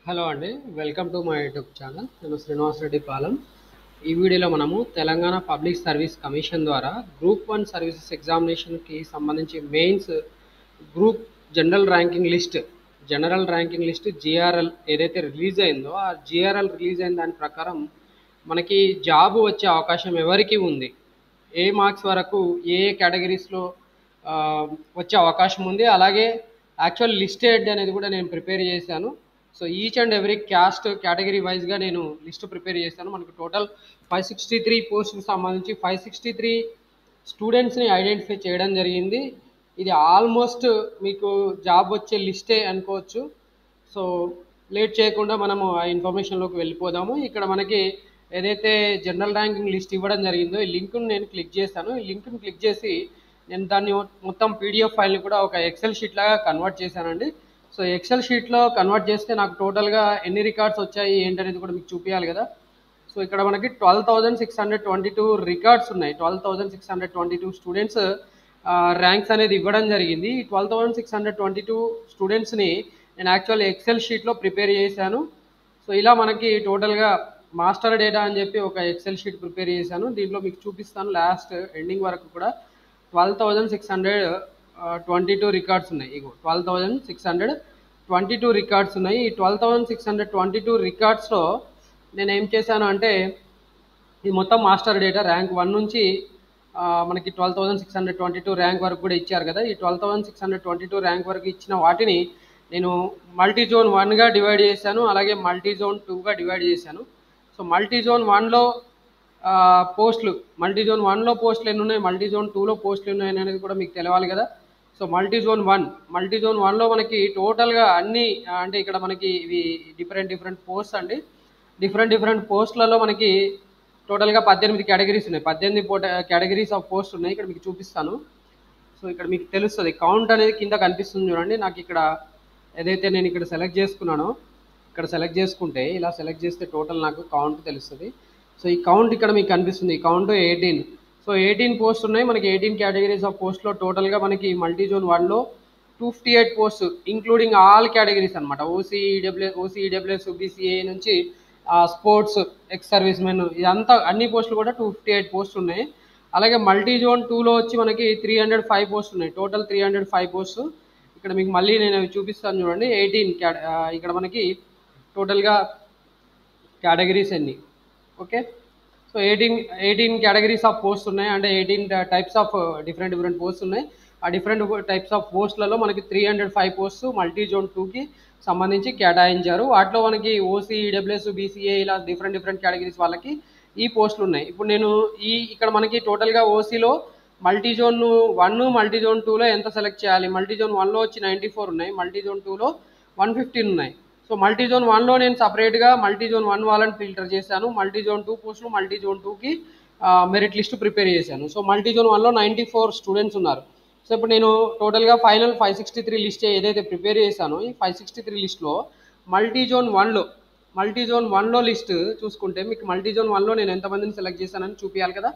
Hello అండి. Welcome to my YouTube channel. నేను శ్రీనివాస్ రెడ్డి పాలెం. ఈ వీడియోలో మనము తెలంగాణ పబ్లిక్ సర్వీస్ కమిషన్ ద్వారా గ్రూప్ 1 సర్వీసెస్ ఎగ్జామినేషన్కి సంబంధించి mains group general ranking list GRL ఏదైతే రిలీజ్ అయిందో ఆ జిఆర్ఎల్ రిలీజ్ అయిన దాని ప్రకారం మనకి జాబ్ వచ్చే అవకాశం ఎవరికి ఉంది, ఏ మార్క్స్ వరకు ఏ కేటగిరీస్లో వచ్చే అవకాశం ఉంది, అలాగే యాక్చువల్ లిస్ట్ ఏంటి అనేది కూడా నేను ప్రిపేర్ చేశాను. So each and every category వైజ్గా నేను లిస్ట్ ప్రిపేర్ చేశాను. మనకు టోటల్ 563 పోస్టుకు సంబంధించి 563 స్టూడెంట్స్ని ఐడెంటిఫై చేయడం జరిగింది. ఇది ఆల్మోస్ట్ మీకు జాబ్ వచ్చే లిస్టే అనుకోవచ్చు. సో లేట్ చేయకుండా మనము ఆ ఇన్ఫర్మేషన్లోకి వెళ్ళిపోదాము. ఇక్కడ మనకి ఏదైతే జనరల్ ర్యాంకింగ్ లిస్ట్ ఇవ్వడం జరిగిందో ఈ లింక్ను నేను క్లిక్ చేశాను. ఈ లింక్ను క్లిక్ చేసి నేను దాన్ని మొత్తం పీడిఎఫ్ ఫైల్ని కూడా ఒక ఎక్సెల్ షీట్ లాగా కన్వర్ట్ చేశానండి. సో ఎక్సెల్ షీట్లో కన్వర్ట్ చేస్తే నాకు టోటల్గా ఎన్ని రికార్డ్స్ వచ్చాయి ఏంటనేది కూడా మీకు చూపించాలి కదా. సో ఇక్కడ మనకి 12,622 రికార్డ్స్ ఉన్నాయి. 12,622 స్టూడెంట్స్ ర్యాంక్స్ అనేది ఇవ్వడం జరిగింది. ఈ 12,622 స్టూడెంట్స్ని నేను యాక్చువల్ ఎక్సెల్ షీట్లో ప్రిపేర్ చేశాను. సో ఇలా మనకి టోటల్గా మాస్టర్ డేటా అని చెప్పి ఒక ఎక్సెల్ షీట్ ప్రిపేర్ చేశాను. దీంట్లో మీకు చూపిస్తాను లాస్ట్ ఎండింగ్ వరకు కూడా 12,622 రికార్డ్స్ ఉన్నాయి. ఇగో 12,622 రికార్డ్స్ ఉన్నాయి. ఈ 12,622 రికార్డ్స్లో నేను ఏం చేశాను అంటే ఇది మొత్తం మాస్టర్ డేటా ర్యాంక్ 1 నుంచి మనకి 12,622 ర్యాంక్ వరకు కూడా ఇచ్చారు కదా. ఈ 12,622 ర్యాంక్ వరకు ఇచ్చిన వాటిని నేను మల్టీ జోన్ 1గా డివైడ్ చేశాను, అలాగే మల్టీ జోన్ 2గా డివైడ్ చేశాను. సో మల్టీ జోన్ 1లో పోస్టులు పోస్టులు ఎన్ని ఉన్నాయి, మల్టీ జోన్ 2లో పోస్టులు ఉన్నాయి అనేది కూడా మీకు తెలవాలి కదా. సో మల్టీ జోన్ 1లో మనకి టోటల్గా అన్ని అంటే ఇక్కడ మనకి ఇవి డిఫరెంట్ పోస్ట్స్ అండి. డిఫరెంట్ పోస్టులలో మనకి టోటల్గా 18 కేటగిరీస్ ఉన్నాయి. 18 కేటగిరీస్ ఆఫ్ పోస్ట్ ఉన్నాయి. ఇక్కడ మీకు చూపిస్తాను. సో ఇక్కడ మీకు తెలుస్తుంది కౌంట్ అనేది కింద కనిపిస్తుంది చూడండి. నాకు ఇక్కడ ఏదైతే నేను ఇక్కడ సెలెక్ట్ చేసుకున్నానో ఇక్కడ సెలెక్ట్ చేసుకుంటే ఇలా సెలెక్ట్ చేస్తే టోటల్ నాకు కౌంట్ తెలుస్తుంది. సో ఈ కౌంట్ ఇక్కడ మీకు కనిపిస్తుంది. ఈ కౌంట్ 18. సో 18 పోస్ట్ ఉన్నాయి మనకి. 18 కేటగిరీస్ ఆఫ్ పోస్ట్లో టోటల్గా మనకి మల్టీ జోన్ 1లో 258 పోస్ట్ ఇంక్లూడింగ్ ఆల్ కేటగిరీస్ అనమాట. ఓసీ ఈడబ్ల్యూఎస్ బీసీఏ నుంచి స్పోర్ట్స్ ఎక్స్ సర్వీస్ మెన్ ఇదంతా అన్ని పోస్టులు కూడా 258 పోస్ట్ ఉన్నాయి. అలాగే మల్టీ జోన్ 2లో వచ్చి మనకి 305 పోస్ట్ ఉన్నాయి. Total 305 post. ఇక్కడ మీకు మళ్ళీ నేను చూపిస్తాను చూడండి. 18 ఇక్కడ మనకి టోటల్గా కేటగిరీస్ ఎన్ని, okay. So 18 categories of post ఉన్నాయి. అంటే 18 టైప్స్ ఆఫ్ డిఫరెంట్ పోస్ట్ ఉన్నాయి. ఆ డిఫరెంట్ టైప్స్ ఆఫ్ పోస్టులలో మనకి 305 పోస్ట్ మల్టీ జోన్ 2కి సంబంధించి కేటాయించారు. వాటిలో మనకి ఓసీ ఈడబ్ల్యూఎస్ బీసీఏ ఇలా డిఫరెంట్ కేటగిరీస్ వాళ్ళకి ఈ పోస్టులు ఉన్నాయి. ఇప్పుడు నేను ఇక్కడ మనకి టోటల్గా ఓసీలో మల్టీ జోన్ 1 మల్టీ జోన్ 2లో ఎంత సెలెక్ట్ చేయాలి. మల్టీ జోన్ 1లో వచ్చి 94 ఉన్నాయి, మల్టీ జోన్ 2లో 115 ఉన్నాయి. సో మల్టీ జోన్ 1లో నేను సపరేట్గా మల్టీ జోన్ 1 వాళ్ళని ఫిల్టర్ చేశాను. మల్టీ జోన్ 2 పోస్టులు మల్టీ జోన్ 2కి మెరిట్ లిస్ట్ ప్రిపేర్ చేశాను. సో మల్టీ జోన్ 1లో 94 స్టూడెంట్స్ ఉన్నారు. సో ఇప్పుడు నేను టోటల్గా ఫైనల్ 563 లిస్ట్ ఏదైతే ప్రిపేర్ చేశానో ఈ 563 లిస్ట్లో మల్టీ జోన్ 1లో లిస్ట్ చూసుకుంటే మీకు మల్టీ జోన్ 1లో నేను ఎంతమందిని సెలెక్ట్ చేశానని చూపించాలి కదా.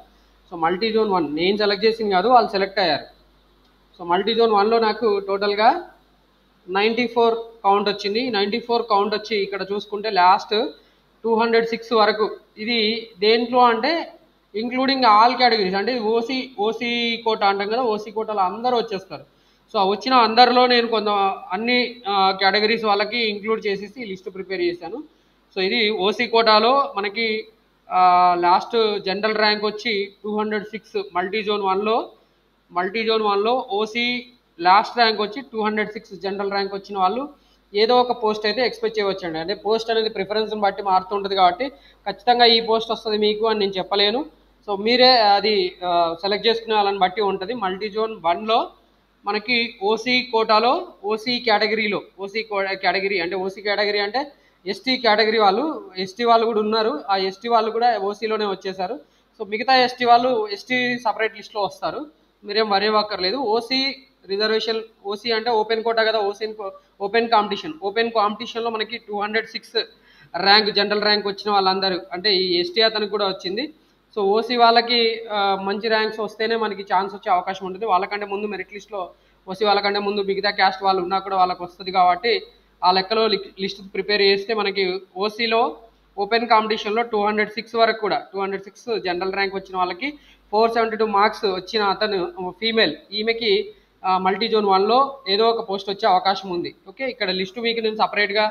సో మల్టీ జోన్ 1 నేను సెలెక్ట్ చేసింది కాదు, వాళ్ళు సెలెక్ట్ అయ్యారు. సో మల్టీ జోన్ 1లో నాకు టోటల్గా 94 కౌంట్ వచ్చింది. 94 కౌంట్ వచ్చి ఇక్కడ చూసుకుంటే లాస్ట్ 206 వరకు. ఇది దేంట్లో అంటే ఇంక్లూడింగ్ ఆల్ కేటగిరీస్, అంటే ఓసీ కోటా అంటాం కదా. ఓసీ కోటాలో అందరూ వచ్చేస్తారు. సో వచ్చిన అందరిలో నేను అన్ని కేటగిరీస్ వాళ్ళకి ఇంక్లూడ్ చేసేసి లిస్ట్ ప్రిపేర్ చేశాను. సో ఇది ఓసీ కోటాలో మనకి లాస్ట్ జనరల్ ర్యాంక్ వచ్చి 206 మల్టీ జోన్ 1లో ఓసీ లాస్ట్ ర్యాంక్ వచ్చి 206 జనరల్ ర్యాంక్ వచ్చిన వాళ్ళు ఏదో ఒక పోస్ట్ అయితే ఎక్స్పెక్ట్ చేయవచ్చండి. అంటే పోస్ట్ అనేది ప్రిఫరెన్స్ని బట్టి మారుతుంటుంది కాబట్టి ఖచ్చితంగా ఈ పోస్ట్ వస్తుంది మీకు అని నేను చెప్పలేను. సో మీరే అది సెలెక్ట్ చేసుకునే వాళ్ళని బట్టి ఉంటుంది. మల్టీ జోన్ 1లో మనకి ఓసీ కోటాలో ఓసీ కేటగిరీ అంటే ఓసీ కేటగిరీ అంటే ఎస్టీ కేటగిరీ ఎస్టీ వాళ్ళు కూడా ఉన్నారు. ఆ ఎస్టీ వాళ్ళు కూడా ఓసీలోనే వచ్చేసారు. సో మిగతా ఎస్టీ వాళ్ళు ఎస్టీ సపరేట్ లిస్ట్లో వస్తారు. మీరేం వరి అక్కర్లేదు. ఓసీ రిజర్వేషన్, ఓసీ అంటే ఓపెన్ కోటా కదా. ఓపెన్ కాంపిటీషన్లో మనకి 206 ర్యాంక్ జనరల్ ర్యాంక్ వచ్చిన వాళ్ళందరూ అంటే ఈ ఎస్టీ అతనికి కూడా వచ్చింది. సో ఓసీ వాళ్ళకి మంచి ర్యాంక్స్ వస్తేనే మనకి ఛాన్స్ వచ్చే అవకాశం ఉంటుంది. వాళ్ళకంటే ముందు మెరిట్ లిస్ట్లో ఓసీ వాళ్ళకంటే ముందు మిగతా క్యాస్ట్ వాళ్ళు ఉన్నా కూడా వాళ్ళకి వస్తుంది కాబట్టి ఆ లెక్కలో లిస్ట్ ప్రిపేర్ చేస్తే మనకి ఓసీలో ఓపెన్ కాంపిటీషన్లో 206 వరకు కూడా 206 జనరల్ ర్యాంక్ వచ్చిన వాళ్ళకి 472 మార్క్స్ వచ్చిన అతను ఫీమేల్, ఈమెకి మల్టీ జోన్ 1లో ఏదో ఒక పోస్ట్ వచ్చే అవకాశం ఉంది. ఓకే, ఇక్కడ లిస్ట్ మీకు నేను సపరేట్గా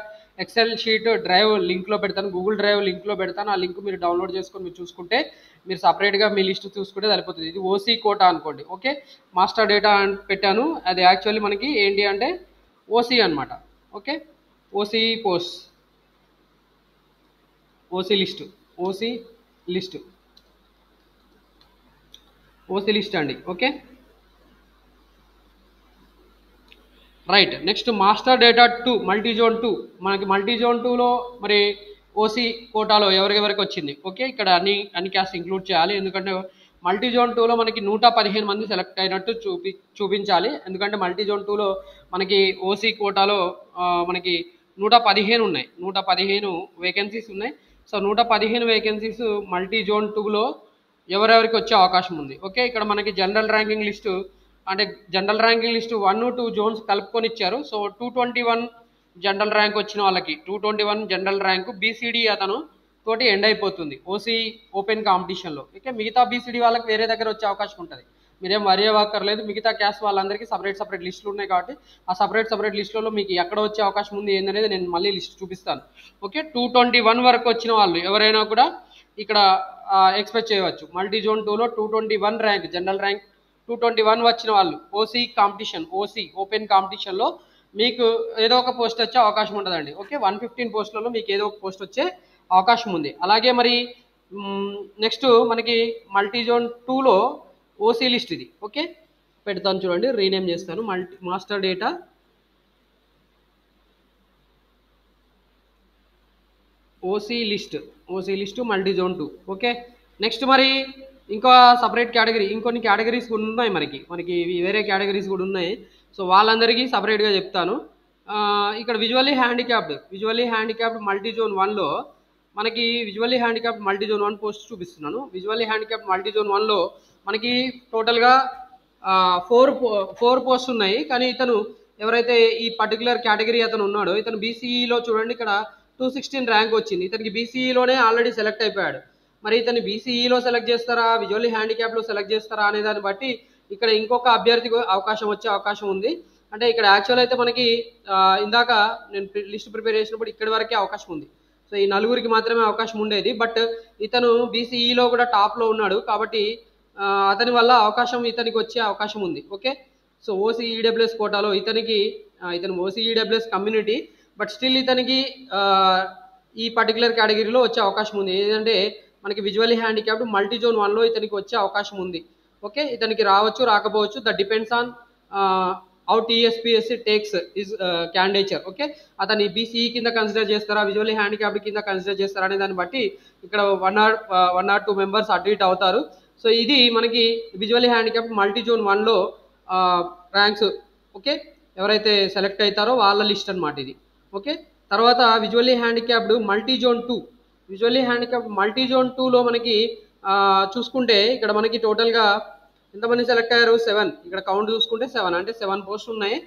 ఎక్సెల్ షీట్ డ్రైవ్ లింక్లో పెడతాను, గూగుల్ డ్రైవ్ లింక్లో పెడతాను. ఆ లింక్ మీరు డౌన్లోడ్ చేసుకొని మీరు చూసుకుంటే మీరు సపరేట్గా మీ లిస్ట్ చూసుకుంటే సరిపోతుంది. ఇది ఓసీ కోటా అనుకోండి. ఓకే, మాస్టర్ డేటా అని పెట్టాను, అది యాక్చువల్లీ మనకి ఏంటి అంటే ఓసీ అనమాట. Okay, OC post, OC list, OC list, OC list అండి. Okay right. Next master data 2 multi zone 2, మనకి మల్టీ జోన్ 2లో మరి ఓసీ కోటాలో ఎవరెవరికి వచ్చింది. ఓకే, ఇక్కడ అన్ని క్యాస్ట్ ఇంక్లూడ్ చేయాలి, ఎందుకంటే మల్టీ జోన్ 2లో మనకి 115 మంది సెలెక్ట్ అయినట్టు చూపించాలి. ఎందుకంటే మల్టీ జోన్ 2లో మనకి ఓసీ కోటాలో మనకి 115 ఉన్నాయి, 115 వేకెన్సీస్ ఉన్నాయి. సో 115 వేకెన్సీస్ మల్టీ జోన్ 2లో ఎవరెవరికి వచ్చే అవకాశం ఉంది. ఓకే, ఇక్కడ మనకి జనరల్ ర్యాంకింగ్ లిస్టు అంటే జనరల్ ర్యాంకింగ్ లిస్టు 1, 2 జోన్స్ కలుపుకొని ఇచ్చారు. సో 221 జనరల్ ర్యాంక్ వచ్చిన వాళ్ళకి 221 జనరల్ ర్యాంకు బీసీడీ అతను తోటి ఎండ్ అయిపోతుంది ఓసీ ఓపెన్ కాంపిటీషన్లో. ఓకే, మిగతా బీసీడీ వాళ్ళకి వేరే దగ్గర వచ్చే అవకాశం ఉంటుంది, మీరేం వరి అవ్వక్కర్లేదు. మిగతా క్యాస్ట్ వాళ్ళందరికీ సపరేట్ లిస్టులు ఉన్నాయి కాబట్టి ఆ సపరేట్ లిస్టులలో మీకు ఎక్కడ వచ్చే అవకాశం ఉంది ఏందనేది నేను మళ్ళీ లిస్ట్ చూపిస్తాను. ఓకే, 221 వరకు వచ్చిన వాళ్ళు ఎవరైనా కూడా ఇక్కడ ఎక్స్పెక్ట్ చేయవచ్చు. మల్టీ జోన్ 2లో 221 ర్యాంక్ జనరల్ ర్యాంక్ 221 వచ్చిన వాళ్ళు ఓసీ కాంపిటీషన్, ఓసీ ఓపెన్ కాంపిటీషన్లో మీకు ఏదో ఒక పోస్ట్ వచ్చే అవకాశం ఉంటుందండి. ఓకే, 115 పోస్టులలో మీకు ఏదో ఒక పోస్ట్ వచ్చే అవకాశం ఉంది. అలాగే మరి నెక్స్ట్ మనకి మల్టీ జోన్ 2లో ఓసీ లిస్ట్ ఇది. ఓకే, పెడతాను చూడండి, రీనేమ్ చేస్తాను, master data OC list multi zone 2. Okay, next మరి ఇంకా సపరేట్ కేటగిరీ, ఇంకొన్ని కేటగిరీస్ కూడా ఉన్నాయి మనకి వేరే కేటగిరీస్ కూడా ఉన్నాయి. సో వాళ్ళందరికీ సపరేట్గా చెప్తాను. ఇక్కడ విజువల్లీ హ్యాండిక్యాప్డ్ మల్టీ జోన్ 1లో మనకి visually handicapped multi zone 1 post చూపిస్తున్నాను. విజువల్లీ హ్యాండిక్యాప్డ్ మల్టీ జోన్ 1లో మనకి టోటల్గా 4 పోస్ట్ ఉన్నాయి. కానీ ఇతను ఎవరైతే ఈ పర్టికులర్ కేటగిరీ అతను ఉన్నాడో ఇతను బీసీఈలో చూడండి, ఇక్కడ 216 ర్యాంక్ వచ్చింది. ఇతనికి బీసీఈలోనే ఆల్రెడీ సెలెక్ట్ అయిపోయాడు. మరి ఇతన్ని బీసీఈలో సెలెక్ట్ చేస్తారా, విజువల్లీ హ్యాండిక్యాప్లో సెలెక్ట్ చేస్తారా అనే దాన్ని బట్టి ఇక్కడ ఇంకొక అభ్యర్థికి వచ్చే అవకాశం ఉంది. అంటే ఇక్కడ యాక్చువల్ అయితే మనకి ఇందాక నేను లిస్ట్ ప్రిపేర్ చేసినప్పుడు ఇక్కడి వరకే అవకాశం ఉంది. సో ఈ నలుగురికి మాత్రమే అవకాశం ఉండేది. బట్ ఇతను బీసీఈలో కూడా టాప్లో ఉన్నాడు కాబట్టి అతని వల్ల ఇతనికి వచ్చే అవకాశం ఉంది. ఓకే, సో ఓసీ ఈడబ్ల్యూఎస్ కోటాలో ఇతను OC EWS community, but still ఇతనికి ఈ పర్టికులర్ కేటగిరీలో వచ్చే అవకాశం ఉంది. ఏంటంటే మనకి విజువల్లీ హ్యాండిక్యాప్డ్ మల్టీ జోన్ 1లో ఇతనికి వచ్చే అవకాశం ఉంది. ఓకే, ఇతనికి రావచ్చు రాకపోవచ్చు, that depends on how TSPSC takes is candidature. Okay, అతని బీసీఈ కింద కన్సిడర్ చేస్తారా, విజువల్లీ హ్యాండిక్యాప్డ్ కింద కన్సిడర్ చేస్తారా అనే దాన్ని బట్టి ఇక్కడ 1 or 2 మెంబర్స్ అటు ఇటు అవుతారు. సో ఇది మనకి విజువల్లీ హ్యాండిక్యాప్డ్ మల్టీ జోన్ 1లో ర్యాంక్స్. ఓకే, ఎవరైతే సెలెక్ట్ అవుతారో వాళ్ళ లిస్ట్ అనమాట ఇది. ఓకే, తర్వాత విజువల్లీ హ్యాండిక్యాప్డ్ మల్టీ జోన్ 2లో మనకి చూసుకుంటే ఇక్కడ మనకి టోటల్గా ఎంతమంది సెలెక్ట్ అయ్యారు, 7. ఇక్కడ కౌంట్ చూసుకుంటే 7, అంటే 7 పోస్టులు ఉన్నాయి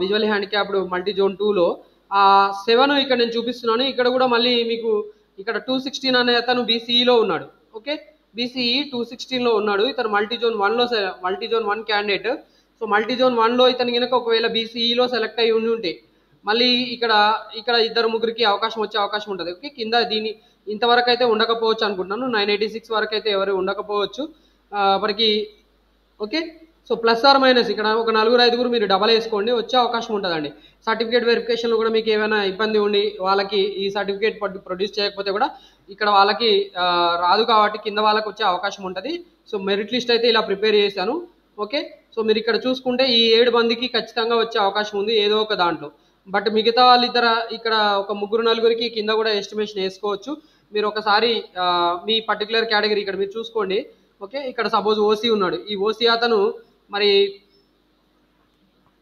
విజువల్లీ హ్యాండిక్యాప్డ్ మల్టీ జోన్ 2లో. 7 ఇక్కడ నేను చూపిస్తున్నాను. ఇక్కడ కూడా మళ్ళీ మీకు ఇక్కడ 216 అనే అతను బీసీఈలో ఉన్నాడు. ఓకే, బీసీఈ 216లో ఉన్నాడు. ఇతను multi zone 1 candidate. So multi zone 1లో ఇతను కనుక ఒకవేళ బీసీఈలో సెలెక్ట్ అయ్యి ఉంటే మళ్ళీ ఇక్కడ 2-3కి వచ్చే అవకాశం ఉంటుంది. ఓకే, కింద దీని ఇంతవరకు అయితే ఉండకపోవచ్చు అనుకుంటున్నాను, 986 వరకు అయితే ఎవరు ఉండకపోవచ్చు మనకి. Okay, so plus or minus ఇక్కడ ఒక 4-5 మీరు డబల్ వేసుకోండి, వచ్చే అవకాశం ఉంటుందండి. సర్టిఫికేట్ వెరిఫికేషన్లో కూడా మీకు ఏమైనా ఇబ్బంది ఉండి వాళ్ళకి ఈ సర్టిఫికేట్ ప్రొడ్యూస్ చేయకపోతే కూడా ఇక్కడ వాళ్ళకి రాదు కాబట్టి కింద వాళ్ళకి వచ్చే అవకాశం ఉంటుంది. సో మెరిట్ లిస్ట్ అయితే ఇలా ప్రిపేర్ చేశాను. ఓకే, సో మీరు ఇక్కడ చూసుకుంటే ఈ 7 మందికి ఖచ్చితంగా వచ్చే అవకాశం ఉంది ఏదో ఒక దాంట్లో. బట్ మిగతా వాళ్ళు ఇక్కడ ఒక 3-4కి కింద కూడా ఎస్టిమేషన్ వేసుకోవచ్చు. మీరు ఒకసారి మీ పర్టికులర్ కేటగిరీ ఇక్కడ మీరు చూసుకోండి. ఓకే, ఇక్కడ సపోజ్ ఓసీ ఉన్నాడు, ఈ ఓసీ అతను మరి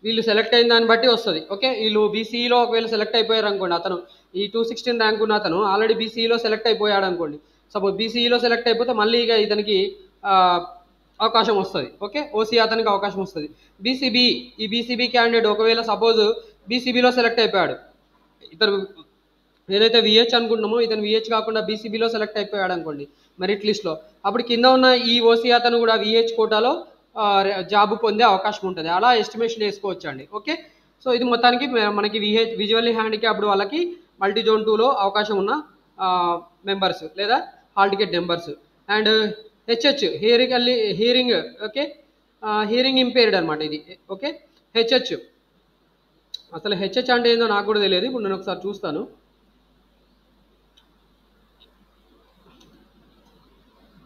వీళ్ళు సెలెక్ట్ అయిన దాన్ని బట్టి వస్తుంది. ఓకే, వీళ్ళు బీసీఈలో ఒకవేళ సెలెక్ట్ అయిపోయారు అనుకోండి, అతను ఈ 216 ర్యాంక్ ఉన్న అతను ఆల్రెడీ బీసీఈలో సెలెక్ట్ అయిపోయాడు అనుకోండి. సపోజ్ బీసీఈలో సెలెక్ట్ అయిపోతే మళ్ళీ ఇక ఇతనికి అవకాశం వస్తుంది. ఓకే, ఓసీ అతనికి అవకాశం వస్తుంది. ఈ బీసీబీ క్యాండిడేట్ ఒకవేళ సపోజ్ బీసీబీలో సెలెక్ట్ అయిపోయాడు, ఇతను ఏదైతే విహెచ్ అనుకుంటున్నామో ఇతను విహెచ్ కాకుండా బీసీబీలో సెలెక్ట్ అయిపోయాడు అనుకోండి మెరిట్ లిస్ట్లో, అప్పుడు కింద ఉన్న ఈ ఓసీ అతను కూడా విహెచ్ కోటాలో జాబ్ పొందే అవకాశం ఉంటుంది. అలా ఎస్టిమేషన్ వేసుకోవచ్చు అండి. ఓకే, సో ఇది మొత్తానికి మనకి విజువల్లీ హ్యాండిక్యాప్డ్ వాళ్ళకి మల్టీ జోన్ 2లో అవకాశం ఉన్న మెంబర్స్ లేదా hall ticket numbers. And HH hearing okay, hearing impaired అనమాట ఇది. ఓకే, హెచ్హెచ్ అసలు హెచ్హెచ్ అంటే ఏందో నాకు కూడా తెలియదు. ఇప్పుడు నేను ఒకసారి చూస్తాను.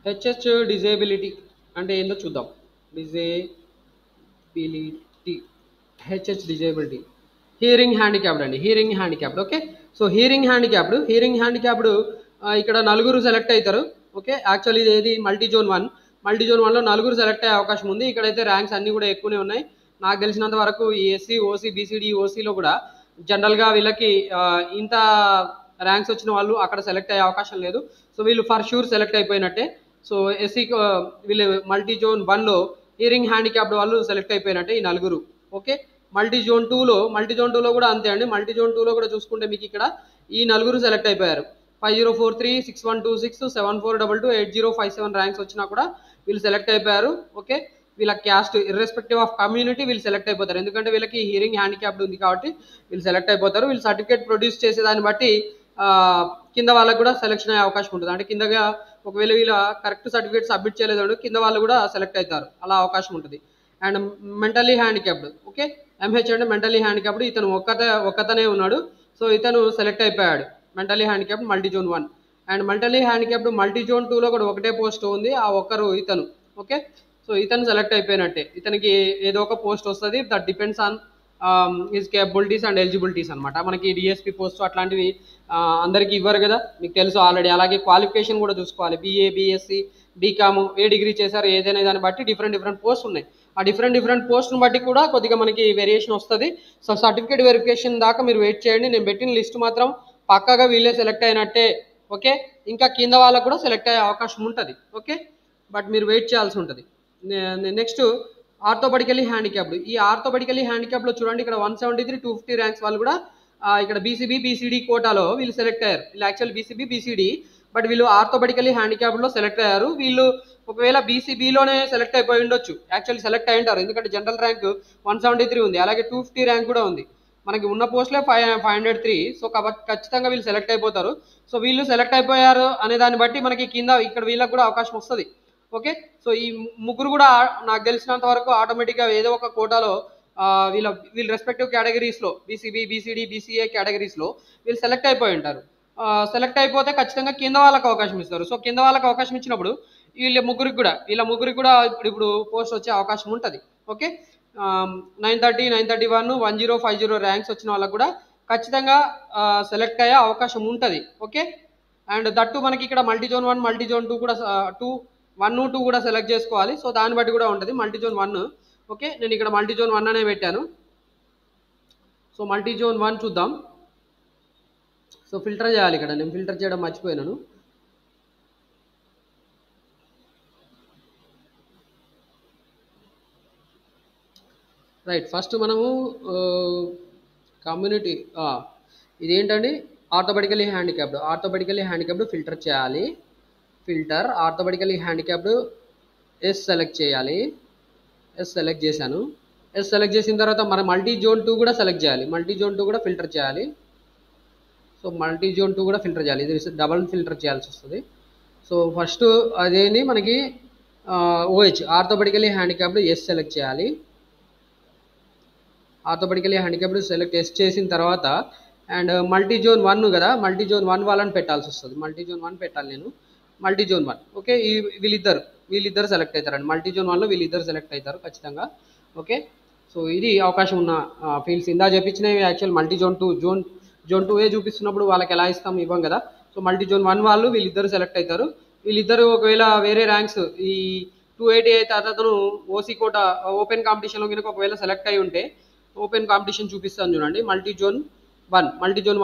హెచ్హెచ్ డిజేబిలిటీ అంటే ఏందో చూద్దాం. Disability, HH disability, hearing handicapped అండి, hearing handicapped. Okay, so hearing handicapped ఇక్కడ నలుగురు సెలెక్ట్ అవుతారు. ఓకే, యాక్చువల్లీ ఇది మల్టీ జోన్ 1లో నలుగురు సెలెక్ట్ అయ్యే అవకాశం ఉంది. ఇక్కడైతే ర్యాంక్స్ అన్నీ కూడా ఎక్కువనే ఉన్నాయి. నాకు తెలిసినంత వరకు ఈ ఎస్సీ, ఓసీ, బీసీడీ, ఓసీలో కూడా జనరల్గా వీళ్ళకి ఇంత ర్యాంక్స్ వచ్చిన వాళ్ళు అక్కడ సెలెక్ట్ అయ్యే అవకాశం లేదు. సో వీళ్ళు ఫర్ షూర్ సెలెక్ట్ అయిపోయినట్టే. సో ఎస్సీ వీళ్ళు మల్టీ జోన్ 1లో హియరింగ్ హ్యాండిక్యాప్డ్ వాళ్ళు సెలెక్ట్ అయిపోయినట్టే ఈ నలుగురు. ఓకే, మల్టీ జోన్ 2లో కూడా అంతే అండి. మల్టీ జోన్ 2లో కూడా చూసుకుంటే మీకు ఇక్కడ ఈ నలుగురు సెలెక్ట్ అయిపోయారు. 5043, 6126, 7422, 8057 ర్యాంక్స్ వచ్చినా కూడా వీళ్ళు సెలెక్ట్ అయిపోయారు. ఓకే, వీళ్ళ క్యాస్ట్ ఇర్రెస్పెక్టివ్ ఆఫ్ కమ్యూనిటీ వీళ్ళు సెలెక్ట్ అయిపోతారు. ఎందుకంటే వీళ్ళకి హియరింగ్ హ్యాండిక్యాప్డ్ ఉంది కాబట్టి వీళ్ళు సెలెక్ట్ అయిపోతారు. వీళ్ళు సర్టిఫికేట్ ప్రొడ్యూస్ చేసేదాన్ని బట్టి కింద వాళ్ళకు కూడా సెలెక్షన్ అయ్యే అవకాశం ఉంటుంది. అంటే కిందగా ఒకవేళ వీళ్ళ కరెక్ట్ సర్టిఫికేట్ సబ్మిట్ చేయలేదు కింద వాళ్ళు కూడా సెలెక్ట్ అవుతారు, అలా అవకాశం ఉంటుంది. And mentally handicapped, okay, MH అంటే మెంటల్లీ హ్యాండిక్యాప్డ్, ఇతను ఒక్కతనే ఉన్నాడు. సో ఇతను సెలెక్ట్ అయిపోయాడు mentally handicapped multi zone 1. And mentally handicapped multi zone 2లో కూడా ఒకటే పోస్ట్ ఉంది, ఆ ఒక్కరు ఇతను. ఓకే, సో ఇతను సెలెక్ట్ అయిపోయినట్టే. ఇతనికి ఏదో ఒక పోస్ట్ వస్తుంది, that depends on his capabilities and eligibilities అనమాట. మనకి డిఎస్పీ పోస్ట్ అట్లాంటివి అందరికీ ఇవ్వరు కదా, మీకు తెలుసు ఆల్రెడీ. అలాగే క్వాలిఫికేషన్ కూడా చూసుకోవాలి. బీఏ, బీఎస్సీ, బీకామ్, ఏ డిగ్రీ చేశారు ఏదైనా దాన్ని బట్టి డిఫరెంట్ పోస్ట్ ఉన్నాయి. ఆ డిఫరెంట్ పోస్ట్ని బట్టి కూడా కొద్దిగా మనకి వేరియేషన్ వస్తుంది. సో సర్టిఫికేట్ వెరిఫికేషన్ దాకా మీరు వెయిట్ చేయండి. నేను పెట్టిన లిస్ట్ మాత్రం పక్కాగా వీళ్ళే సెలెక్ట్ అయినట్టే. ఓకే, ఇంకా కింద వాళ్ళకు కూడా సెలెక్ట్ అయ్యే అవకాశం ఉంటుంది. ఓకే, బట్ మీరు వెయిట్ చేయాల్సి ఉంటుంది. Next orthopedically handicapped. ఈ ఆర్థోపెడికలీ హ్యాండిక్యాప్డ్లో చూడండి, ఇక్కడ 173, 250 ర్యాంక్స్ వాళ్ళు కూడా ఇక్కడ బీసీబీ, బీసీడీ కోటాలో వీళ్ళు సెలెక్ట్ అయ్యారు. వీళ్ళు యాక్చువల్ బీసీబీ, బీసీడీ, బట్ వీళ్ళు ఆర్థోపెడికలీ హ్యాండిక్యాప్డ్లో సెలెక్ట్ అయ్యారు. వీళ్ళు ఒకవేళ బీసీబీలోనే సెలెక్ట్ అయిపోయి ఉండొచ్చు, యాక్చువల్లీ సెలెక్ట్ అయి ఉంటారు. ఎందుకంటే జనరల్ ర్యాంక్ 173 ఉంది, అలాగే 250 ర్యాంక్ కూడా ఉంది. మనకి ఉన్న పోస్టులే 503. సో కాబట్టి ఖచ్చితంగా వీళ్ళు సెలెక్ట్ అయిపోతారు. సో వీళ్ళు సెలెక్ట్ అయిపోయారు అనే దాన్ని బట్టి మనకి కింద ఇక్కడ వీళ్ళకి కూడా అవకాశం వస్తుంది. ఓకే, సో ఈ ముగ్గురు కూడా నాకు తెలిసినంత వరకు ఆటోమేటిక్గా ఏదో ఒక కోటాలో వీళ్ళ రెస్పెక్టివ్ కేటగిరీస్లో బీసీబీ, బీసీడీ, బీసీఏ కేటగిరీస్లో వీళ్ళు సెలెక్ట్ అయిపోయి ఉంటారు. సెలెక్ట్ అయిపోతే ఖచ్చితంగా కింద వాళ్ళకి అవకాశం ఇస్తారు. సో కింద వాళ్ళకి అవకాశం ఇచ్చినప్పుడు వీళ్ళ ముగ్గురికి కూడా ఇప్పుడు పోస్ట్ వచ్చే అవకాశం ఉంటుంది. ఓకే, 930, 931, 1050 ర్యాంక్స్ వచ్చిన వాళ్ళకు కూడా ఖచ్చితంగా సెలెక్ట్ అయ్యే అవకాశం ఉంటుంది. ఓకే, అండ్ దట్టు మనకి ఇక్కడ మల్టీ జోన్ 1, మల్టీ జోన్ 2 కూడా 1, 2 కూడా సెలెక్ట్ చేసుకోవాలి. సో దాన్ని బట్టి కూడా ఉంటుంది మల్టీ జోన్ 1. ఓకే, నేను ఇక్కడ మల్టీ జోన్ 1 అనే పెట్టాను. సో మల్టీ జోన్ 1 చూద్దాం. సో ఫిల్టర్ చేయాలి. ఇక్కడ నేను ఫిల్టర్ చేయడం మర్చిపోయాను. రైట్, ఫస్ట్ మనము కమ్యూనిటీ ఇదేంటండి, ఆర్థోపెడికలీ హ్యాండిక్యాప్డ్ ఫిల్టర్ చేయాలి. ఆర్థోపెడికలీ హ్యాండిక్యాప్డ్ ఎస్ సెలెక్ట్ చేయాలి. ఎస్ సెలెక్ట్ చేశాను. ఎస్ సెలెక్ట్ చేసిన తర్వాత మన మల్టీ జోన్ 2 కూడా సెలెక్ట్ చేయాలి. మల్టీ జోన్ 2 కూడా ఫిల్టర్ చేయాలి. సో మల్టీ జోన్ 2 కూడా ఫిల్టర్ చేయాలి. ఇది డబల్ ఫిల్టర్ చేయాల్సి వస్తుంది. సో ఫస్ట్ అదేని మనకి OH orthopaedically handicapped S select చేయాలి. ఆర్థోపెడికలీ హ్యాండిక్యాప్డ్ సెలెక్ట్ చేసిన తర్వాత అండ్ మల్టీ జోన్ 1 కదా, మల్టీ జోన్ 1 వాళ్ళని పెట్టాల్సి వస్తుంది. మల్టీ జోన్ 1 పెట్టాలి నేను. మల్టీ జోన్ 1 ఓకే, వీళ్ళిద్దరు సెలెక్ట్ అవుతారండి. మల్టీ జోన్ 1లో వీళ్ళిద్దరు సెలెక్ట్ అవుతారు ఖచ్చితంగా. ఓకే, సో ఇది అవకాశం ఉన్న ఫీల్డ్స్. ఇందా చెప్పించినవి యాక్చువల్ మల్టీ జోన్ 2 జోన్ 2ఏ చూపిస్తున్నప్పుడు వాళ్ళకి ఎలా ఇవ్వం కదా. సో మల్టీ జోన్ 1 వాళ్ళు వీళ్ళిద్దరు సెలెక్ట్ అవుతారు. వీళ్ళిద్దరు ఒకవేళ వేరే ర్యాంక్స్ ఈ 288 అతను ఓసీ కోట ఓపెన్ కాంపిటీషన్లో కనుక ఒకవేళ సెలెక్ట్ అయి ఉంటే ఓపెన్ కాంపిటీషన్ చూపిస్తాను చూడండి. మల్టీ జోన్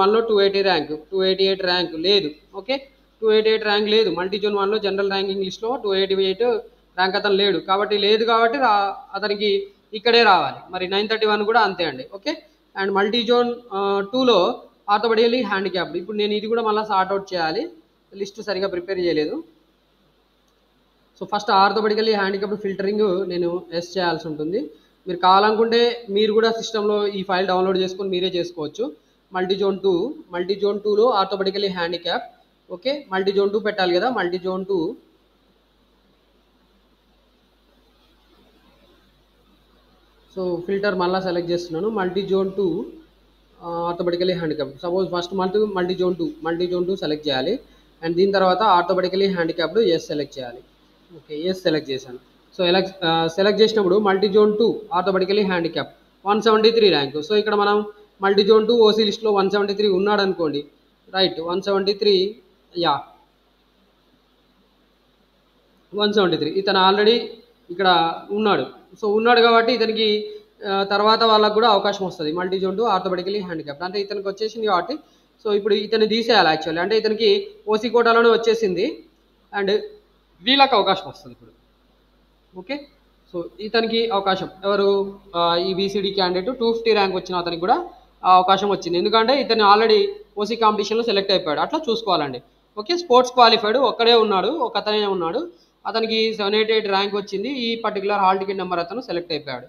1లో 280 ర్యాంక్, 288 ర్యాంక్ లేదు. ఓకే, 288 ర్యాంక్ లేదు మల్టీ జోన్ 1లో. జనరల్ ర్యాంకింగ్ లిస్ట్లో 288 ర్యాంక్ అతను లేడు కాబట్టి అతనికి ఇక్కడే రావాలి. మరి 931 కూడా అంతే అండి. ఓకే, అండ్ మల్టీ జోన్ 2లో ఆర్థోపెడికలీ హ్యాండిక్యాప్డ్. ఇప్పుడు నేను ఇది కూడా మళ్ళీ సార్ట్అవుట్ చేయాలి, లిస్ట్ సరిగా ప్రిపేర్ చేయలేదు. So first orthopaedically handicapped filtering నేను ఎస్ చేయాల్సి ఉంటుంది. మీరు కావాలనుకుంటే మీరు కూడా సిస్టంలో ఈ ఫైల్ డౌన్లోడ్ చేసుకొని మీరే చేసుకోవచ్చు. మల్టీజోన్ 2లో ఆర్థోపెడికలీ హ్యాండిక్యాప్. ఓకే, మల్టీజోన్ 2 పెట్టాలి కదా. మల్టీజోన్ 2 సో ఫిల్టర్ మళ్ళీ సెలెక్ట్ చేస్తున్నాను. Multi zone 2 orthopedically handicap. Suppose first multi zone 2 select చేయాలి. అండ్ దీని తర్వాత ఆర్థోపెడికలీ హ్యాండిక్యాప్డ్ ఎస్ సెలెక్ట్ చేయాలి. ఓకే, ఎస్ సెలెక్ట్ చేశాను. సో సెలెక్ట్ చేసినప్పుడు multi zone 2 orthopedically handicap 173 rank. So ఇక్కడ మనం మల్టీజోన్ 2 ఓసీ లిస్ట్లో 173 ఉన్నాడు అనుకోండి. రైట్, 173 యా 173 ఇతను ఆల్రెడీ ఇక్కడ ఉన్నాడు. సో ఉన్నాడు కాబట్టి ఇతనికి తర్వాత వాళ్ళకు కూడా అవకాశం వస్తుంది. మల్టీజోన్ 2 ఆర్థోపెడికలీ హ్యాండిక్యాప్డ్ అంటే ఇతనికి వచ్చేసింది కాబట్టి సో ఇప్పుడు ఇతన్ని తీసేయాలి యాక్చువల్లీ. అంటే ఇతనికి ఓసీ కోటాలోనే వచ్చేసింది అండ్ వీళ్ళకి అవకాశం వస్తుంది ఇప్పుడు. ఓకే, సో ఇతనికి అవకాశం ఎవరు, ఈ బీసీడీ క్యాండిడేట్ 250 ర్యాంక్ వచ్చిన అతనికి కూడా అవకాశం వచ్చింది. ఎందుకంటే ఇతను ఆల్రెడీ ఓసీ కాంపిటీషన్లో సెలెక్ట్ అయిపోయాడు. అట్లా చూసుకోవాలండి. ఓకే, స్పోర్ట్స్ క్వాలిఫైడ్ ఒక్కడే ఉన్నాడు, ఒకతనే ఉన్నాడు. అతనికి 788 ర్యాంక్ వచ్చింది. ఈ పర్టికులర్ హాల్ టికెట్ నెంబర్ అతను సెలెక్ట్ అయిపోయాడు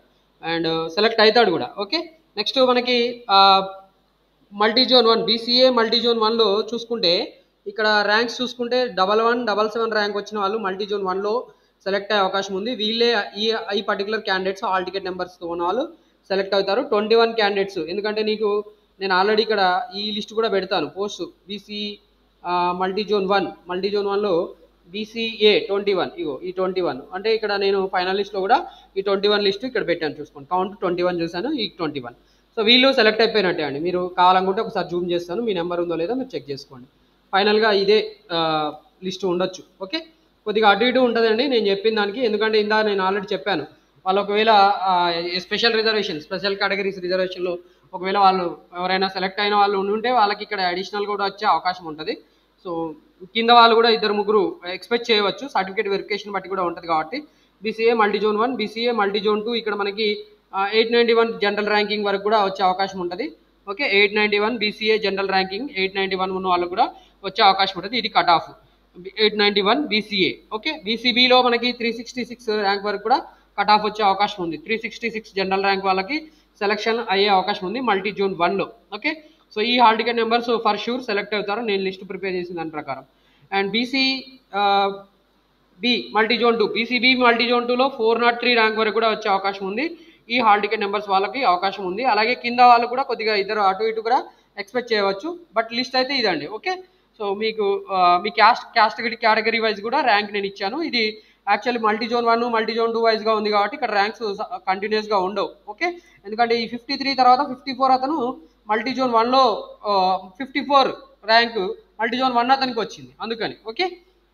అండ్ సెలెక్ట్ అవుతాడు కూడా. ఓకే, నెక్స్ట్ మనకి మల్టీజోన్ 1 బీసీఏ మల్టీజోన్ 1లో చూసుకుంటే ఇక్కడ ర్యాంక్స్ చూసుకుంటే 1177 ర్యాంక్ వచ్చిన వాళ్ళు మల్టీజోన్ 1లో సెలెక్ట్ అయ్యే అవకాశం ఉంది. వీళ్ళే ఈ పర్టికులర్ క్యాండిడేట్స్ హాల్ టికెట్ నెంబర్స్తో ఉన్న వాళ్ళు సెలెక్ట్ అవుతారు. 21 క్యాండిడేట్స్. ఎందుకంటే నేను ఆల్రెడీ ఇక్కడ ఈ లిస్ట్ కూడా పెడతాను పోస్ట్. బీసీ మల్టీజోన్ 1లో బీసీఏ 21, ఇగో ఈ 21 అంటే ఇక్కడ నేను ఫైనల్ లిస్ట్లో కూడా ఈ 21 లిస్ట్ ఇక్కడ పెట్టాను. చూసుకోండి, కౌంట్ 21 చూసాను, ఈ 21. సో వీళ్ళు సెలెక్ట్ అయిపోయినట్టే అండి. మీరు కావాలనుకుంటే ఒకసారి జూమ్ చేస్తాను, మీ నెంబర్ ఉందో లేదో మీరు చెక్ చేసుకోండి. ఫైనల్గా ఇదే లిస్ట్ ఉండొచ్చు. ఓకే, కొద్దిగా అటు ఇటు ఉంటుందండి నేను చెప్పిన దానికి. ఎందుకంటే నేను ఆల్రెడీ చెప్పాను, వాళ్ళు ఒకవేళ స్పెషల్ కేటగిరీస్ రిజర్వేషన్లో ఒకవేళ వాళ్ళు ఎవరైనా సెలెక్ట్ అయిన వాళ్ళు ఉంటే వాళ్ళకి ఇక్కడ అడిషనల్ కూడా వచ్చే అవకాశం ఉంటుంది. సో కింద వాళ్ళు కూడా 2-3 ఎక్స్పెక్ట్ చేయవచ్చు. సర్టిఫికేట్ వెరిఫికేషన్ బట్టి కూడా ఉంటుంది కాబట్టి బీసీఏ మల్టీజోన్ 1, బీసీఏ మల్టీజోన్ 2 ఇక్కడ మనకి 891 జనరల్ ర్యాంకింగ్ వరకు కూడా వచ్చే అవకాశం ఉంటుంది. ఓకే, 891 బీసీఏ జనరల్ ర్యాంకింగ్ 891 ఉన్న వాళ్ళు కూడా వచ్చే అవకాశం ఉంటుంది. ఇది కట్ ఆఫ్ 891 బీసీఏ. ఓకే, బీసీబీలో మనకి 366 ర్యాంక్ వరకు కూడా కట్ ఆఫ్ వచ్చే అవకాశం ఉంది. 366 జనరల్ ర్యాంక్ వాళ్ళకి సెలక్షన్ అయ్యే అవకాశం ఉంది మల్టీజోన్ 1లో. ఓకే, సో ఈ hall ticket numbers for sure select అవుతారు నేను లిస్ట్ ప్రిపేర్ చేసిన దాని ప్రకారం. అండ్ బీసీబీ మల్టీజోన్ 2లో 403 ర్యాంక్ వరకు కూడా వచ్చే అవకాశం ఉంది. ఈ హాల్ టికెట్ నెంబర్స్ వాళ్ళకి అవకాశం ఉంది. అలాగే కింద వాళ్ళు కూడా కొద్దిగా ఇద్దరు అటు ఇటు కూడా ఎక్స్పెక్ట్ చేయవచ్చు. బట్ లిస్ట్ అయితే ఇదండి. ఓకే, సో మీకు మీ కేటగిరీ వైజ్ కూడా ర్యాంక్ నేను ఇచ్చాను. ఇది యాక్చువల్లీ మల్టీజోన్ 1 మల్టీజోన్ 2 వైజ్గా ఉంది కాబట్టి ఇక్కడ ర్యాంక్స్ కంటిన్యూస్గా ఉండవు. ఓకే, ఎందుకంటే ఈ 53 తర్వాత 54 అతను మల్టీజోన్ 1లో 54 ర్యాంకు మల్టీజోన్ 1 అతనికి వచ్చింది అందుకని. ఓకే,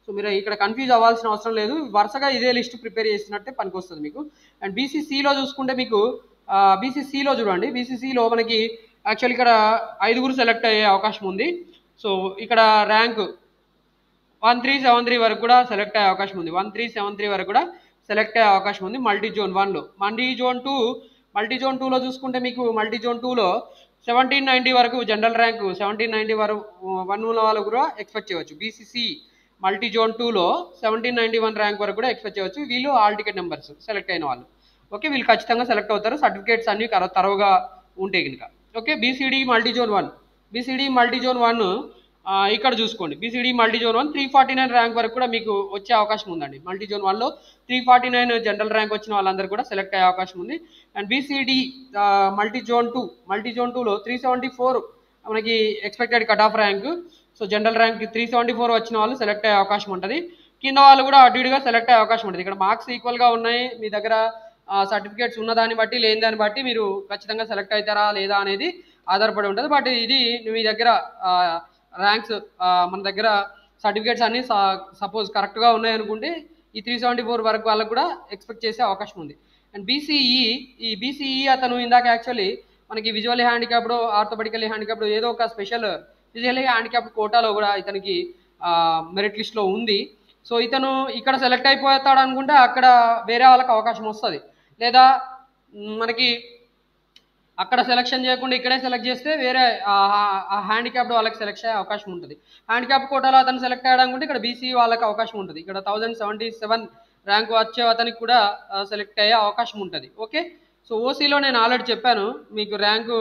సో మీరు ఇక్కడ కన్ఫ్యూజ్ అవ్వాల్సిన అవసరం లేదు. వరుసగా ఇదే లిస్ట్ ప్రిపేర్ చేసినట్టే పనికి వస్తుంది మీకు. అండ్ బీసీసీలో చూసుకుంటే మీకు బీసీసీలో చూడండి. బీసీసీలో మనకి యాక్చువల్ ఇక్కడ 5 సెలెక్ట్ అయ్యే అవకాశం ఉంది. సో ఇక్కడ ర్యాంక్ 1373 వరకు కూడా సెలెక్ట్ అయ్యే అవకాశం ఉంది. 1373 వరకు కూడా సెలెక్ట్ అయ్యే అవకాశం ఉంది మల్టీజోన్ 1లో. మల్టీజోన్ 2లో చూసుకుంటే మీకు మల్టీజోన్ 2లో 1790 వరకు జనరల్ ర్యాంకు 1790 వరకు 1 ఉన్న వాళ్ళు కూడా ఎక్స్పెక్ట్ చేయవచ్చు. బీసీసీ మల్టీజోన్ 2లో 1791 ర్యాంక్ వరకు కూడా ఎక్స్పెక్ట్ చేయవచ్చు. వీళ్ళు హాల్ టికెట్ నెంబర్స్ సెలెక్ట్ అయిన వాళ్ళు. ఓకే, వీళ్ళు ఖచ్చితంగా సెలెక్ట్ అవుతారు సర్టిఫికేట్స్ అన్ని తరవుగా ఉంటే కనుక. ఓకే, బీసీడీ మల్టీజోన్ 1 ఇక్కడ చూసుకోండి. బీసీడీ మల్టీజోన్ 1 349 ర్యాంక్ వరకు కూడా మీకు వచ్చే అవకాశం ఉందండి. మల్టీజోన్ 1లో 349 జనరల్ ర్యాంక్ వచ్చిన వాళ్ళందరూ కూడా సెలెక్ట్ అయ్యే అవకాశం ఉంది. అండ్ బీసీడీ మల్టీజోన్ 2లో 374 మనకి expected cut off rank. So general rank 374 వచ్చిన వాళ్ళు సెలెక్ట్ అయ్యే అవకాశం ఉంటుంది. కింద వాళ్ళు కూడా అటు ఇటుగా సెలెక్ట్ అయ్యే అవకాశం ఉంటుంది. ఇక్కడ మార్క్స్ ఈక్వల్గా ఉన్నాయి. మీ దగ్గర సర్టిఫికేట్స్ ఉన్నదాన్ని బట్టి లేని దాన్ని బట్టి మీరు ఖచ్చితంగా సెలెక్ట్ అవుతారా లేదా అనేది ఆధారపడి ఉంటుంది. బట్ ఇది మీ దగ్గర ర్యాంక్స్ మన దగ్గర సర్టిఫికేట్స్ అన్ని సపోజ్ కరెక్ట్గా ఉన్నాయనుకుంటే ఈ 374 వరకు వాళ్ళకు కూడా ఎక్స్పెక్ట్ చేసే అవకాశం ఉంది. అండ్ బీసీఈ అతను ఇందాక యాక్చువల్లీ మనకి విజువల్ హ్యాండిక్యాప్డ్ ఆర్థోపెడికల్ హ్యాండిక్యాప్డ్ ఏదో ఒక స్పెషల్ విజువల్ హ్యాండిక్యాప్డ్ కోటాలో కూడా ఇతనికి మెరిట్ లిస్ట్లో ఉంది. సో ఇతను ఇక్కడ సెలెక్ట్ అయిపోతాడు అనుకుంటే అక్కడ వేరే వాళ్ళకి అవకాశం వస్తుంది. లేదా మనకి అక్కడ సెలక్షన్ చేయకుండా ఇక్కడే సెలెక్ట్ చేస్తే వేరే హ్యాండిక్యాప్డ్ వాళ్ళకి సెలెక్ట్ అయ్యే అవకాశం ఉంటుంది. హ్యాండిక్యాప్ కోటాలో అతను సెలెక్ట్ అయ్యాడనుకుంటే ఇక్కడ బీసీ వాళ్ళకి అవకాశం ఉంటుంది. ఇక్కడ 1077 ర్యాంక్ వచ్చే అతనికి కూడా సెలెక్ట్ అయ్యే అవకాశం ఉంటుంది. ఓకే, సో ఓసీలో నేను ఆల్రెడీ చెప్పాను మీకు ర్యాంకు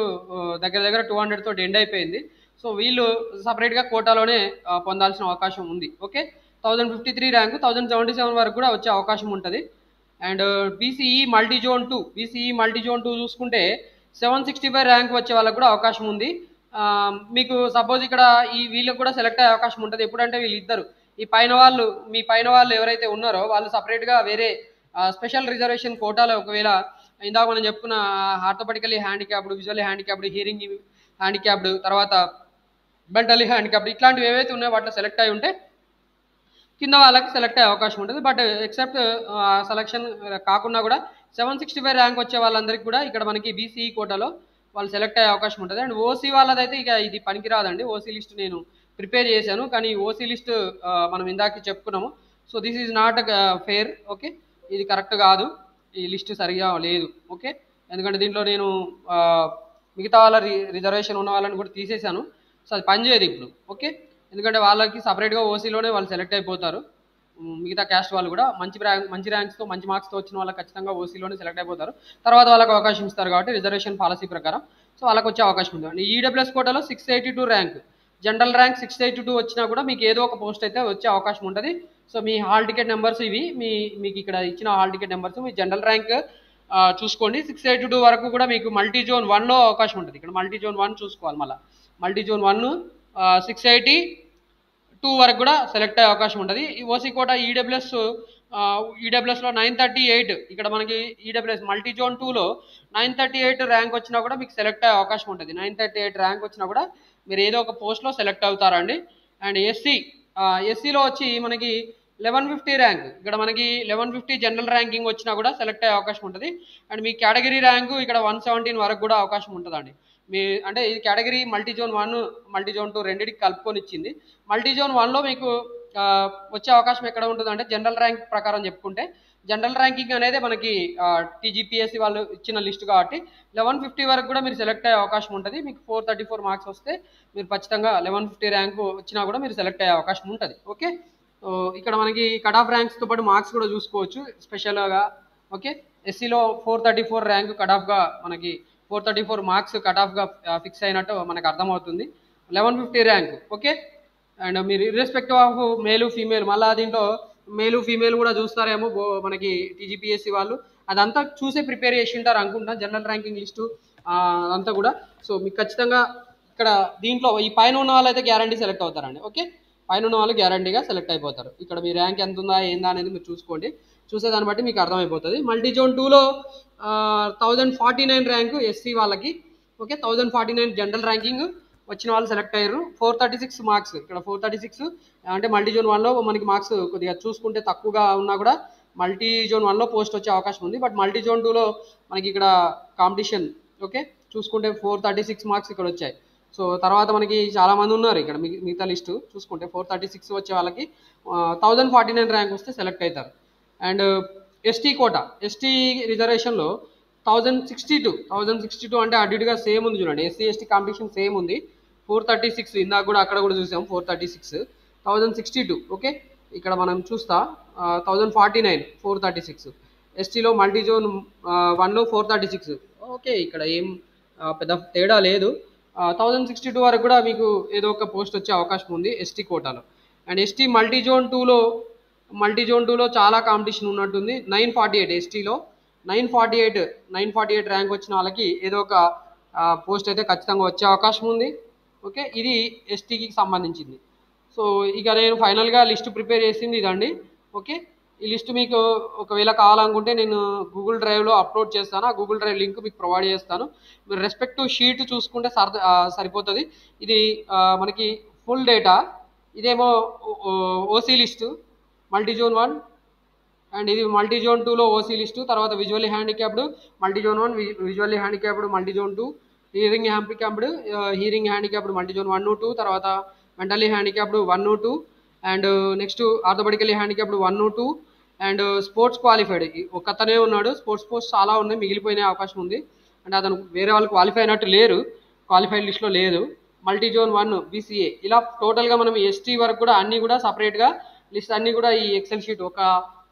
దగ్గర దగ్గర 200 తోటి ఎండ్ అయిపోయింది. సో వీళ్ళు సపరేట్గా కోటాలోనే పొందాల్సిన అవకాశం ఉంది. ఓకే, 1053 ర్యాంకు 1077 వరకు కూడా వచ్చే అవకాశం ఉంటుంది. అండ్ బీసీఈ మల్టీ జోన్ 2 చూసుకుంటే 765 ర్యాంక్ వచ్చే వాళ్ళకి కూడా అవకాశం ఉంది. మీకు సపోజ్ ఇక్కడ వీళ్ళకి కూడా సెలెక్ట్ అయ్యే అవకాశం ఉంటుంది. ఎప్పుడంటే వీళ్ళిద్దరు మీ పైన వాళ్ళు ఎవరైతే ఉన్నారో వాళ్ళు సపరేట్గా వేరే స్పెషల్ రిజర్వేషన్ కోటాలో ఒకవేళ ఇందాక మనం చెప్పుకున్న orthopedically handicapped, visually handicapped, hearing handicapped, తర్వాత మెంటలీ హ్యాండిక్యాప్డ్ ఇట్లాంటివి ఏవైతే ఉన్నాయో వాటిలో సెలెక్ట్ అయి ఉంటే కింద వాళ్ళకి సెలెక్ట్ అయ్యే అవకాశం ఉంటుంది. బట్ ఎక్సెప్ట్ సెలక్షన్ కాకుండా కూడా 765 ర్యాంక్ వచ్చే వాళ్ళందరికీ కూడా ఇక్కడ మనకి బీసీఈ కోటాలో వాళ్ళు సెలెక్ట్ అయ్యే అవకాశం ఉంటుంది. అండ్ ఓసీ వాళ్ళదైతే ఇక ఇది పనికిరాదండి. ఓసీ లిస్ట్ నేను ప్రిపేర్ చేశాను, కానీ ఓసీ లిస్ట్ మనం ఇందాక చెప్పుకున్నాము. So this is not fair. Okay, ఇది కరెక్ట్ కాదు, ఈ లిస్ట్ సరిగా లేదు. ఓకే, ఎందుకంటే దీంట్లో నేను మిగతా వాళ్ళ రిజర్వేషన్ ఉన్న వాళ్ళని కూడా తీసేశాను. సో అది పనిచేయదు ఇప్పుడు. ఓకే, ఎందుకంటే వాళ్ళకి సపరేట్గా ఓసీలోనే వాళ్ళు సెలెక్ట్ అయిపోతారు. మిగతా క్యాస్ట్ వాళ్ళు కూడా మంచి ర్యాంక్స్తో మంచి మార్క్స్తో వచ్చిన వాళ్ళకి ఖచ్చితంగా ఓసీలోనే సెలెక్ట్ అయిపోతారు. తర్వాత వాళ్ళకి అవకాశం ఇస్తారు కాబట్టి రిజర్వేషన్ పాలసీ ప్రకారం సో వాళ్ళకి వచ్చే అవకాశం ఉంది. అండ్ ఈడబ్ల్యూఎస్ కోటాలో 682 ర్యాంక్, జనరల్ ర్యాంక్ 682 వచ్చినా కూడా మీకు ఏదో ఒక పోస్ట్ అయితే వచ్చే అవకాశం ఉంటుంది. సో మీ హాల్ టికెట్ నెంబర్స్ ఇవి, మీకు ఇక్కడ ఇచ్చిన హాల్ టికెట్ నెంబర్స్, మీ జనరల్ ర్యాంక్ చూసుకోండి. 682 వరకు కూడా మీకు మల్టీ జోన్ 1లో అవకాశం ఉంటుంది. ఇక్కడ మల్టీ జోన్ 1 చూసుకోవాలి. మళ్ళీ మల్టీ జోన్ 1 682 వరకు కూడా సెలెక్ట్ అయ్యే అవకాశం ఉంటుంది. ఈ ఓసీ కోట ఈడబ్ల్యూఎస్లో 938, ఇక్కడ మనకి ఈడబ్ల్యూఎస్ మల్టీ జోన్ 2లో 938 ర్యాంక్ వచ్చినా కూడా మీకు సెలెక్ట్ అయ్యే అవకాశం ఉంటుంది. 938 ర్యాంక్ వచ్చినా కూడా మీరు ఏదో ఒక పోస్ట్లో సెలెక్ట్ అవుతారండి. అండ్ ఎస్సీలో వచ్చి మనకి 1150 ర్యాంక్, ఇక్కడ మనకి 1150 జనరల్ ర్యాంకింగ్ వచ్చినా కూడా సెలెక్ట్ అయ్యే అవకాశం ఉంటుంది. అండ్ మీ కేటగిరీ ర్యాంకు ఇక్కడ 117 వరకు కూడా అవకాశం ఉంటుందండి. అంటే ఇది category multi zone 1 multi zone 2 రెండింటికి కలుపుకొని ఇచ్చింది. మల్టీ జోన్ 1లో మీకు వచ్చే అవకాశం ఎక్కడ ఉంటుంది అంటే జనరల్ ర్యాంక్ ప్రకారం చెప్పుకుంటే జనరల్ ర్యాంకింగ్ అనేది మనకి టీజీపీఎస్సీ వాళ్ళు ఇచ్చిన లిస్ట్ కాబట్టి 1150 వరకు కూడా మీరు సెలెక్ట్ అయ్యే అవకాశం ఉంటుంది. మీకు 434 మార్క్స్ వస్తే మీరు ఖచ్చితంగా 1150 ర్యాంకు వచ్చినా కూడా మీరు సెలెక్ట్ అయ్యే అవకాశం ఉంటుంది. ఓకే, ఇక్కడ మనకి కట్ ఆఫ్ ర్యాంక్స్తో పాటు మార్క్స్ కూడా చూసుకోవచ్చు స్పెషల్గా. ఓకే, ఎస్సీలో 434 ర్యాంకు కట్ ఆఫ్గా మనకి 434 మార్క్స్ కట్ ఆఫ్గా ఫిక్స్ అయినట్టు మనకు అర్థమవుతుంది. 1150 ర్యాంక్. ఓకే, అండ్ మీరు ఇర్రెస్పెక్టివ్ ఆఫ్ మేలు ఫీమేల్, మళ్ళీ దీంట్లో మేలు ఫీమేల్ కూడా చూస్తారేమో మనకి టీజీపీఎస్సీ వాళ్ళు, అదంతా చూసే ప్రిపేర్ చేసి ఉంటారు అనుకుంటా జనరల్ ర్యాంకింగ్ లిస్టు అదంతా కూడా. సో మీకు ఖచ్చితంగా ఇక్కడ దీంట్లో ఈ పైన ఉన్న వాళ్ళు అయితే గ్యారంటీ సెలెక్ట్ అవుతారండి. ఓకే, పైన ఉన్న వాళ్ళు గ్యారంటీగా సెలెక్ట్ అయిపోతారు. ఇక్కడ మీ ర్యాంక్ ఎంత ఉందా ఏందా అనేది మీరు చూసుకోండి, చూసేదాన్ని బట్టి మీకు అర్థమైపోతుంది. మల్టీ జోన్ 2లో 1049 ర్యాంకు ఎస్సీ వాళ్ళకి. ఓకే, 1049 జనరల్ ర్యాంకింగ్ వచ్చిన వాళ్ళు సెలెక్ట్ అయ్యారు. 436 మార్క్స్, ఇక్కడ 436 అంటే మల్టీ జోన్ 1లో మనకి మార్క్స్ కొద్దిగా చూసుకుంటే తక్కువగా ఉన్నా కూడా మల్టీ జోన్ 1లో పోస్ట్ వచ్చే అవకాశం ఉంది. బట్ మల్టీ జోన్ 2లో మనకి ఇక్కడ కాంపిటీషన్ ఓకే చూసుకుంటే 436 మార్క్స్ ఇక్కడ వచ్చాయి. సో తర్వాత మనకి చాలామంది ఉన్నారు ఇక్కడ మిగతా లిస్టు చూసుకుంటే 436 వచ్చే వాళ్ళకి 1049 ర్యాంక్ వస్తే సెలెక్ట్ అవుతారు. అండ్ ఎస్టీ రిజర్వేషన్లో 1062 అంటే అడ్డిగా సేమ్ ఉంది చూడండి. ఎస్సీ ఎస్టీ కాంపిటీషన్ సేమ్ ఉంది. 436 ఇందాక కూడా అక్కడ కూడా చూసాం 436 1062. ఓకే, ఇక్కడ మనం చూస్తా 1049 436 ఎస్టీలో మల్టీ జోన్ 1లో 436. ఓకే, ఇక్కడ ఏం పెద్ద తేడా లేదు. 1062 వరకు కూడా మీకు ఏదో ఒక పోస్ట్ వచ్చే అవకాశం ఉంది ఎస్టీ కోటాలో. అండ్ ఎస్టీ మల్టీ జోన్ 2లో చాలా కాంపిటీషన్ ఉన్నట్టుంది. 948 ఎస్టీలో 948 ర్యాంక్ వచ్చిన వాళ్ళకి ఏదో ఒక పోస్ట్ అయితే ఖచ్చితంగా వచ్చే అవకాశం ఉంది. ఓకే, ఇది ఎస్టీకి సంబంధించింది. సో ఇక నేను ఫైనల్గా లిస్ట్ ప్రిపేర్ చేసింది ఇదండి. ఓకే, ఈ లిస్ట్ మీకు ఒకవేళ కావాలనుకుంటే నేను గూగుల్ డ్రైవ్లో అప్లోడ్ చేస్తాను. ఆ గూగుల్ డ్రైవ్ లింక్ మీకు ప్రొవైడ్ చేస్తాను. మీరు రెస్పెక్టివ్ షీట్ చూసుకుంటే సరిపోతుంది. ఇది మనకి ఫుల్ డేటా, ఇదేమో OC list multi zone 1 and ఇది మల్టీ జోన్ 2లో ఓసీ లిస్టు. తర్వాత visually handicapped multi zone 1, visually handicapped multi zone 2, hearing handicapped multi zone 1, 2, తర్వాత mentally handicapped 1, 2 and next orthopedically handicapped 1, 2 and sports qualified ఒకతనే ఉన్నాడు. Sports post చాలా ఉన్నాయి, మిగిలిపోయిన అవకాశం ఉంది. అంటే అతను వేరే వాళ్ళు క్వాలిఫై అయినట్టు లేరు, క్వాలిఫైడ్ లిస్ట్లో లేదు. మల్టీ జోన్ 1 బీసీఏ ఇలా టోటల్గా మనం ఎస్టీ వరకు కూడా అన్నీ కూడా సపరేట్గా లిస్ట్ అన్నీ కూడా ఈ ఎక్సెల్ షీట్ ఒక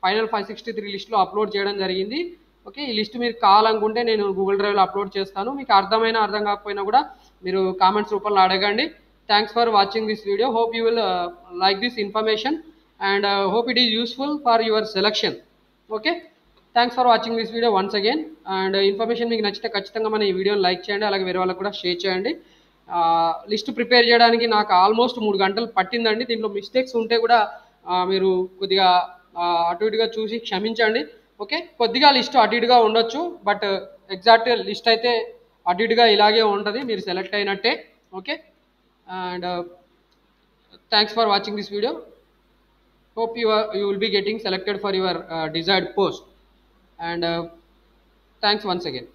ఫైనల్ 563 లిస్ట్లో అప్లోడ్ చేయడం జరిగింది. ఓకే, ఈ లిస్ట్ మీరు కావాలనుకుంటే నేను గూగుల్ డ్రైవ్లో అప్లోడ్ చేస్తాను. మీకు అర్థం కాకపోయినా కూడా మీరు కామెంట్స్ రూపంలో అడగండి. Thanks for watching this video. Hope you will like this information and hope it is useful for your selection. Okay, thanks for watching this video once again. And information మీకు నచ్చితే ఖచ్చితంగా మన ఈ వీడియోని లైక్ చేయండి, అలాగే వేరే వాళ్ళకి కూడా షేర్ చేయండి. లిస్ట్ ప్రిపేర్ చేయడానికి నాకు ఆల్మోస్ట్ 3 గంటలు పట్టిందండి. దీంట్లో మిస్టేక్స్ ఉంటే కూడా మీరు కొద్దిగా అటు ఇటుగా చూసి క్షమించండి. ఓకే, కొద్దిగా లిస్ట్ అటు ఇటుగా ఉండొచ్చు, బట్ ఎగ్జాక్ట్ లిస్ట్ అయితే అటు ఇటుగా ఇలాగే ఉంటుంది, మీరు సెలెక్ట్ అయినట్టే. Okay, and thanks for watching this video. Hope you will be getting selected for your desired post, and thanks once again.